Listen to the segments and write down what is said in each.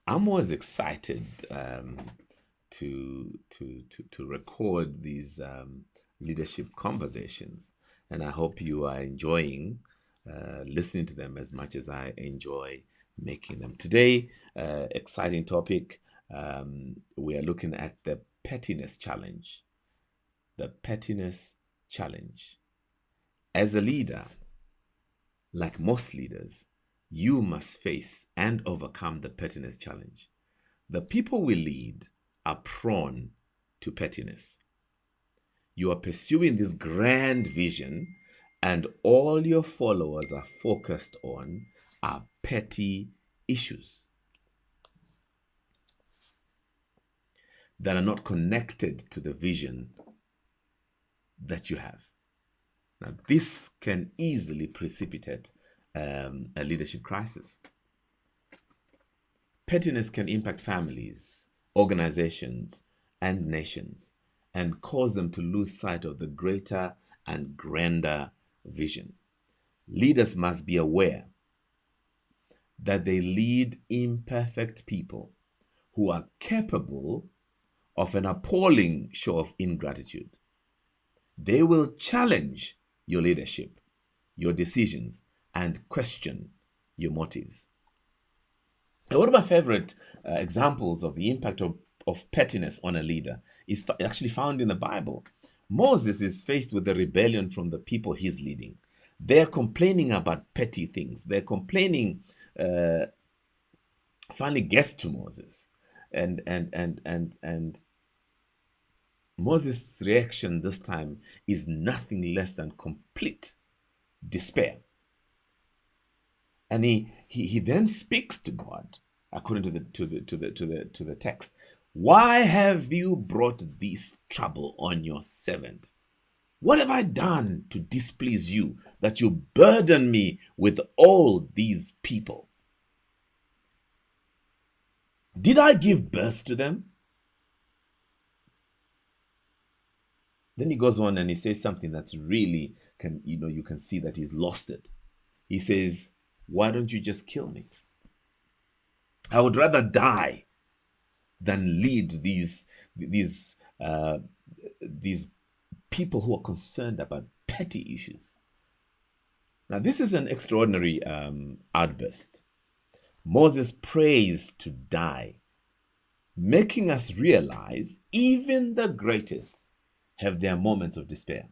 I'm always excited to record these leadership conversations, and I hope you are enjoying listening to them as much as I enjoy making them. Today, exciting topic. We are looking at the pettiness challenge. The pettiness challenge. As a leader, like most leaders, you must face and overcome the pettiness challenge. The people we lead are prone to pettiness. You are pursuing this grand vision, and all your followers are focused on are petty issues that are not connected to the vision that you have. Now, this can easily precipitate a leadership crisis. Pettiness can impact families, organizations, and nations, and cause them to lose sight of the greater and grander vision. Leaders must be aware that they lead imperfect people who are capable of an appalling show of ingratitude. They will challenge your leadership, your decisions, and question your motives. And one of my favorite examples of the impact of pettiness on a leader is actually found in the Bible. Moses is faced with a rebellion from the people he's leading. They're complaining about petty things. They're complaining, finally gets to Moses. And Moses' reaction this time is nothing less than complete despair. And he then speaks to God, according to the text. Why have you brought this trouble on your servant? What have I done to displease you that you burden me with all these people? Did I give birth to them? Then he goes on and he says something that's really you can see that he's lost it. He says, why don't you just kill me? I would rather die than lead these people who are concerned about petty issues. Now, this is an extraordinary outburst. Moses prays to die, making us realize even the greatest have their moments of despair.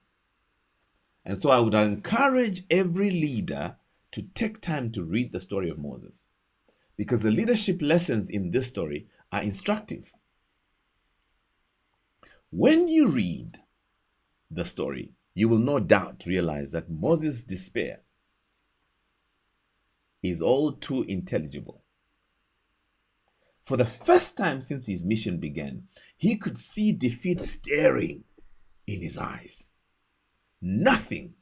And so I would encourage every leader to take time to read the story of Moses, because the leadership lessons in this story are instructive. When you read the story, you will no doubt realize that Moses' despair is all too intelligible. For the first time since his mission began, he could see defeat staring in his eyes. Nothing,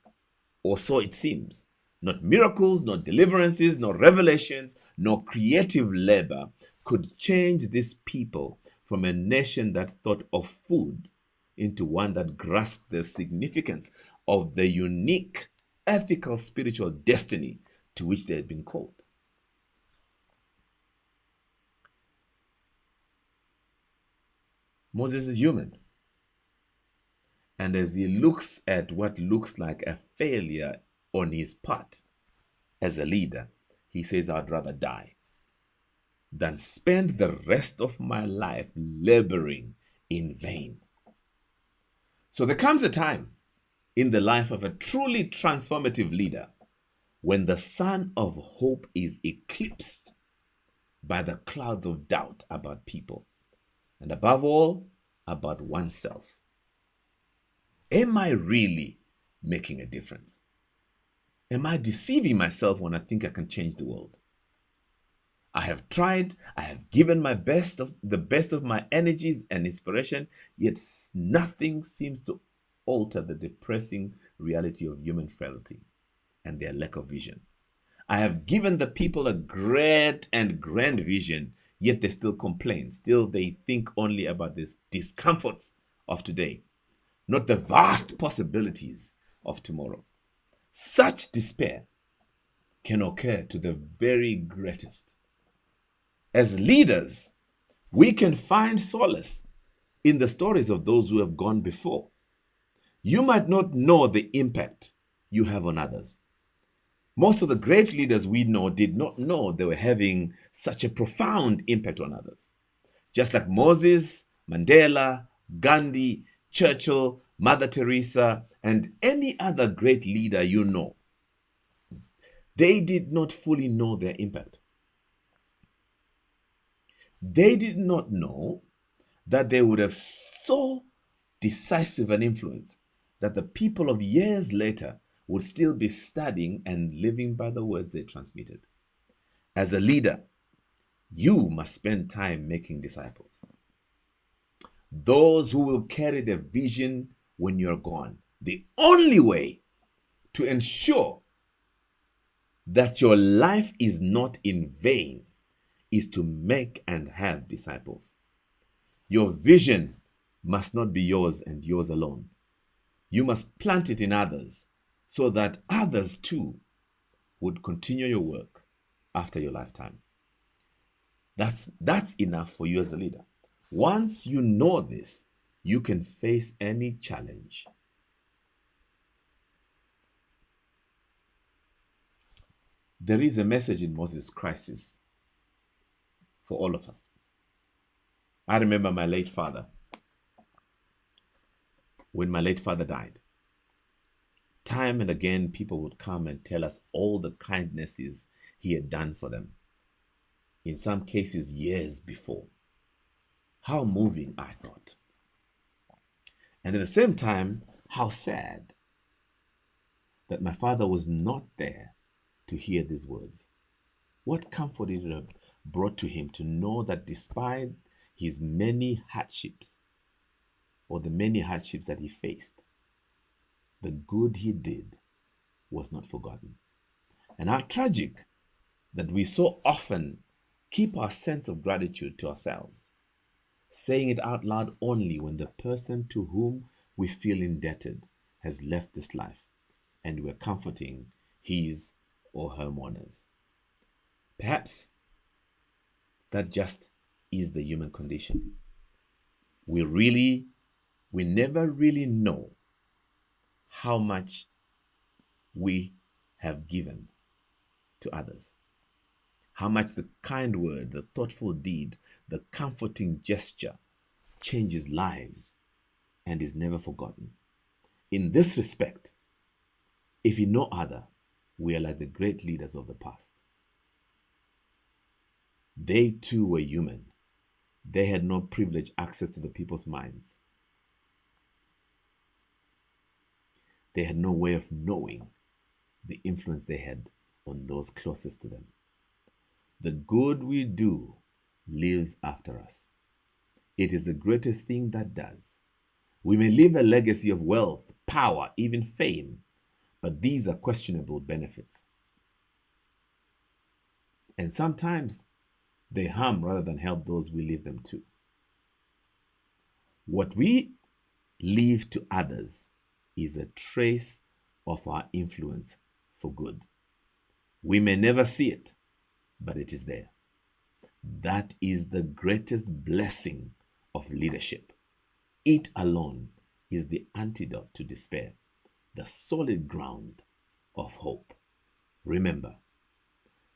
or so it seems, not miracles, not deliverances, nor revelations, nor creative labor could change this people from a nation that thought of food into one that grasped the significance of the unique ethical spiritual destiny to which they had been called. Moses is human. And as he looks at what looks like a failure on his part as a leader, he says, I'd rather die than spend the rest of my life laboring in vain. So there comes a time in the life of a truly transformative leader when the sun of hope is eclipsed by the clouds of doubt about people, and above all, about oneself. Am I really making a difference? Am I deceiving myself when I think I can change the world? I have tried, I have given the best of my energies and inspiration, yet nothing seems to alter the depressing reality of human frailty and their lack of vision. I have given the people a great and grand vision, yet they still complain. Still, they think only about the discomforts of today, not the vast possibilities of tomorrow. Such despair can occur to the very greatest. As leaders, we can find solace in the stories of those who have gone before. You might not know the impact you have on others. Most of the great leaders we know did not know they were having such a profound impact on others. Just like Moses, Mandela, Gandhi, Churchill, Mother Teresa, and any other great leader you know, they did not fully know their impact. They did not know that they would have so decisive an influence that the people of years later would still be studying and living by the words they transmitted. As a leader, you must spend time making disciples. Those who will carry the vision when you're gone. The only way to ensure that your life is not in vain is to make and have disciples. Your vision must not be yours and yours alone. You must plant it in others so that others too would continue your work after your lifetime. That's enough for you as a leader. Once you know this, you can face any challenge. There is a message in Moses' crisis for all of us. I remember my late father. When my late father died, time and again people would come and tell us all the kindnesses he had done for them. In some cases, years before. How moving, I thought. And at the same time, how sad that my father was not there to hear these words. What comfort it would have brought to him to know that despite his many hardships, or the many hardships that he faced, the good he did was not forgotten. And how tragic that we so often keep our sense of gratitude to ourselves, saying it out loud only when the person to whom we feel indebted has left this life and we're comforting his or her mourners. Perhaps that just is the human condition. We never really know how much we have given to others. How much the kind word, the thoughtful deed, the comforting gesture changes lives and is never forgotten. In this respect, if in no other, we are like the great leaders of the past. They too were human. They had no privileged access to the people's minds. They had no way of knowing the influence they had on those closest to them. The good we do lives after us. It is the greatest thing that does. We may leave a legacy of wealth, power, even fame, but these are questionable benefits. And sometimes they harm rather than help those we leave them to. What we leave to others is a trace of our influence for good. We may never see it, but it is there. That is the greatest blessing of leadership. It alone is the antidote to despair, the solid ground of hope. Remember,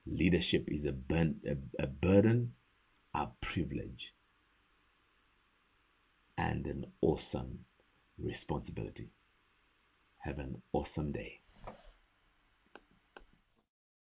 leadership is a burden, a privilege, and an awesome responsibility. Have an awesome day.